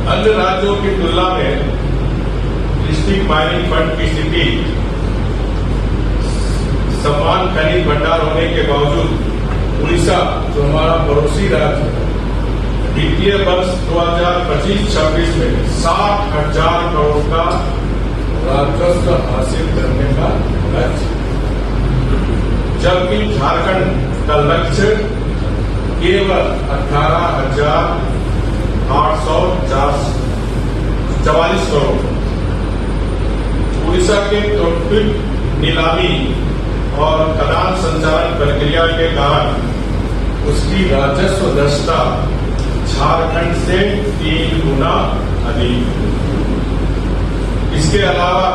अन्य राज्यों की तुलना में डिस्ट्रिक्ट माइनिंग फंड की स्थिति समान खनिज भंडार होने के बावजूद उड़ीसा, जो हमारा पड़ोसी राज्य है, वित्तीय वर्ष 2025-26 में 60,000 करोड़ का राजस्व हासिल करने का लक्ष्य, जबकि झारखंड का लक्ष्य केवल 18,844 करोड़। उड़ीसा के त्वरित नीलामी और खदान संचालन प्रक्रिया के कारण उसकी राजस्व दक्षता झारखंड से 3 गुना अधिक। इसके अलावा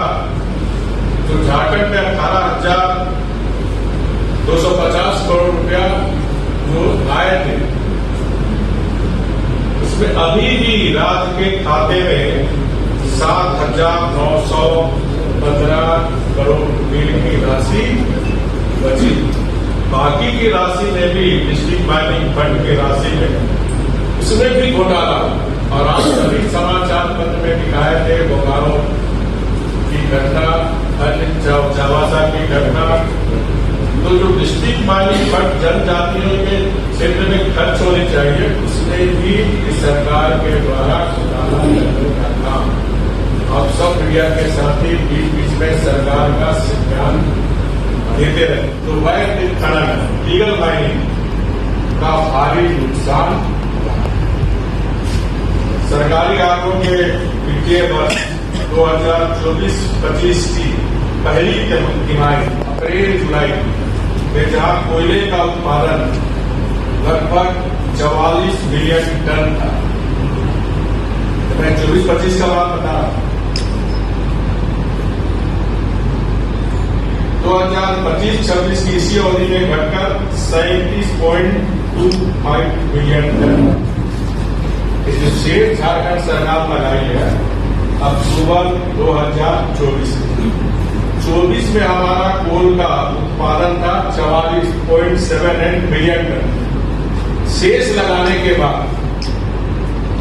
जो झारखंड में 18,250 करोड़ रुपया जो आए थे, उसमें अभी भी राज्य के खाते में 7,915 करोड़ रुपये की राशि बची। बाकी की राशि में भी डिस्ट्रिक्ट माइनिंग फंड की राशि में उसमें भी घोटाला, और आज सभी समाचार पत्र में दिखाए थे बोकारो की घटना, अन्य चावासा की घटना। तो जो डिस्ट्रिक्ट माइनिंग फंड जनजातियों के क्षेत्र में खर्च होनी चाहिए, उसमें भी इस सरकार के द्वारा घोटाला करने का काम आप सब मीडिया के साथी बीच में सरकार का सिद्धांत देते रहे। तो वैध खनन, लीगल माइनिंग का भारी नुकसान सरकारी आंकड़ों के वित्तीय वर्ष 2024-25 की पहली तिमाही अप्रैल-जुलाई में जहां कोयले का उत्पादन लगभग 44 मिलियन टन था। मैं 24-25 का बात बता रहा हूं। 2025-26 की इसी अवधि में घटकर 37.25 मिलियन टन। इसे शेष झारखंड सरकार लगाई है अक्टूबर 2024 में हमारा कोल का उत्पादन था 44.78 मिलियन टन। शेष लगाने के बाद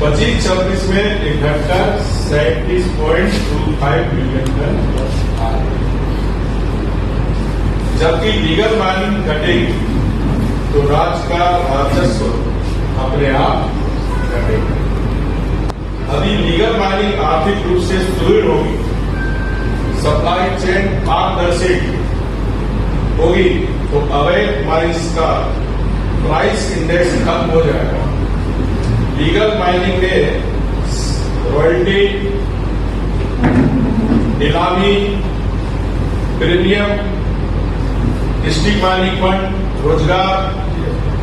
25-26 में घटकर 37.25 मिलियन टन आए। जबकि लीगल माइनिंग घटेगी तो राज्य का राजस्व अपने आप घटेगा। अभी लीगल माइनिंग आर्थिक रूप से सुदृढ़ होगी, सप्लाई चेन पारदर्शी होगी, तो अवैध माइनिंग का प्राइस इंडेक्स कम हो जाएगा। लीगल माइनिंग में रॉयल्टी, नीलामी, प्रीमियम, डिस्ट्रिक्ट माइनिंग फंड, रोजगार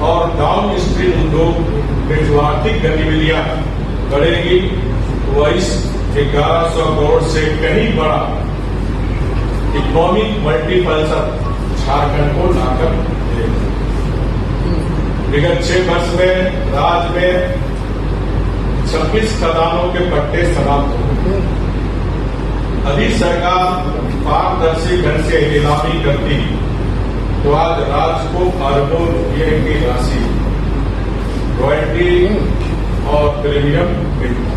और डाउन स्ट्रीम उद्योग में जो आर्थिक गतिविधियां बढ़ेगी वो इस 1100 करोड़ से कहीं बड़ा इकोनॉमिक मल्टीप्लायर झारखंड को लाकर देगा। विगत 6 वर्ष में राज्य में 26 खदानों के पट्टे समाप्त हो गए। अभी सरकार पारदर्शी ढंग से नीलामी करती तो आज राज्य को अरबों रुपये की राशि रॉयल्टी और प्रीमियम मिलता।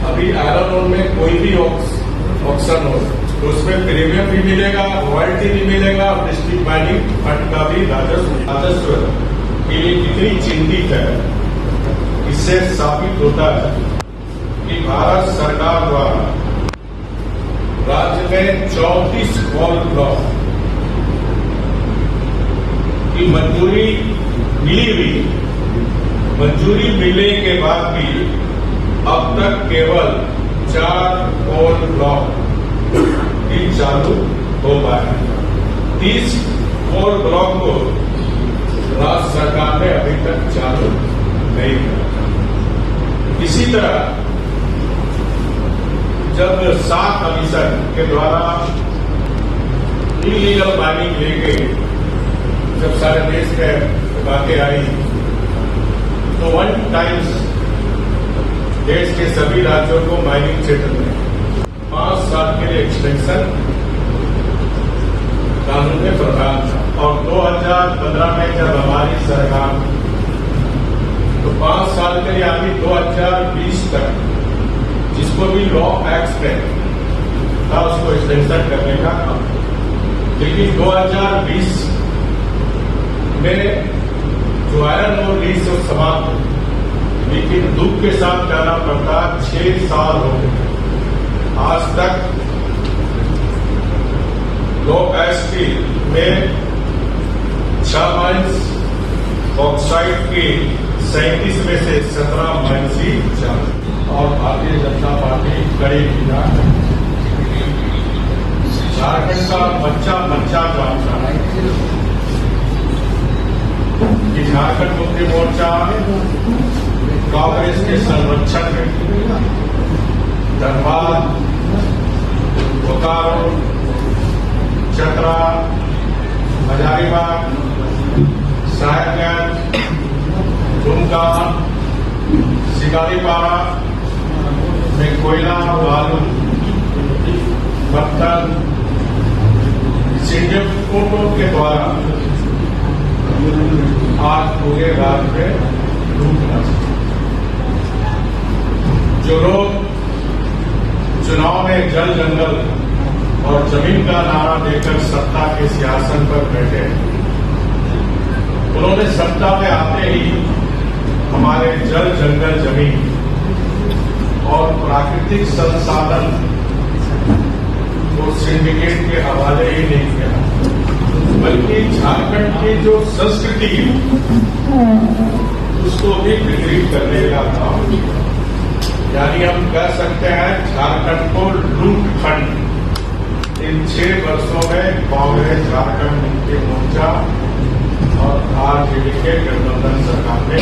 अभी आयरन ओर में कोई भी ऑक्शन हो तो उसमें प्रीमियम भी मिलेगा, रॉयल्टी भी मिलेगा, और डिस्ट्रिक्ट माइनिंग फंड का भी राजस्व के लिए कितनी चिंतित है। इससे साबित होता है कि भारत सरकार द्वारा राज्य में 34 कोल ब्लॉक की मंजूरी मिली हुई। मंजूरी मिलने के बाद भी अब तक केवल 4 कोल ब्लॉक ही चालू हो पाए। 30 कोल ब्लॉक को राज्य सरकार ने अभी तक चालू नहीं किया। इसी तरह जब 7 कमीशन के द्वारा इलीगल माइनिंग लेके जब सारे देश में बातें आई तो 1 टाइम्स देश के सभी राज्यों को माइनिंग क्षेत्र में 5 साल के लिए एक्सटेंशन कानून में प्रावधान था। और 2015 में जब हमारी सरकार तो 5 साल के लिए अभी 2020 तक उसको भी लॉ एक्ट में था, उसको एक्सटेंशन करने का काम। लेकिन 2020 में जो आयरन और लीज से समाप्त हो, लेकिन दुख के साथ कहना पड़ता 6 साल हो गए आज तक लॉ एक्ट में 6 माइंस बॉक्साइट के 37 में से 17 माइंस ही चालू। और भारतीय जनता पार्टी कड़ी निगाह झारखंड का बच्चा जानता है कि झारखंड मुक्ति मोर्चा कांग्रेस के संरक्षण में धनबाद, बोकारो, चतरा, हजारीबाग, साहेबगंज, दुमका, शिकारीपाड़ा में कोयला, बालू, पत्थर सिंडिकेटों के द्वारा आज पूरे राज्य में लूटना। जो लोग चुनाव में जल, जंगल और जमीन का नारा देकर सत्ता के सिंहासन पर बैठे, उन्होंने सत्ता में आते ही हमारे जल, जंगल, जमीन और प्राकृतिक संसाधन को सिंडिकेट के हवाले ही नहीं किया, बल्कि झारखंड की जो संस्कृति है उसको भी विकृत करने का काम किया। यानी हम कह सकते हैं झारखंड को लूटखंड इन 6 वर्षों में कांग्रेस, झारखंड मुक्ति मोर्चा और आरजेडी के गठबंधन सरकार ने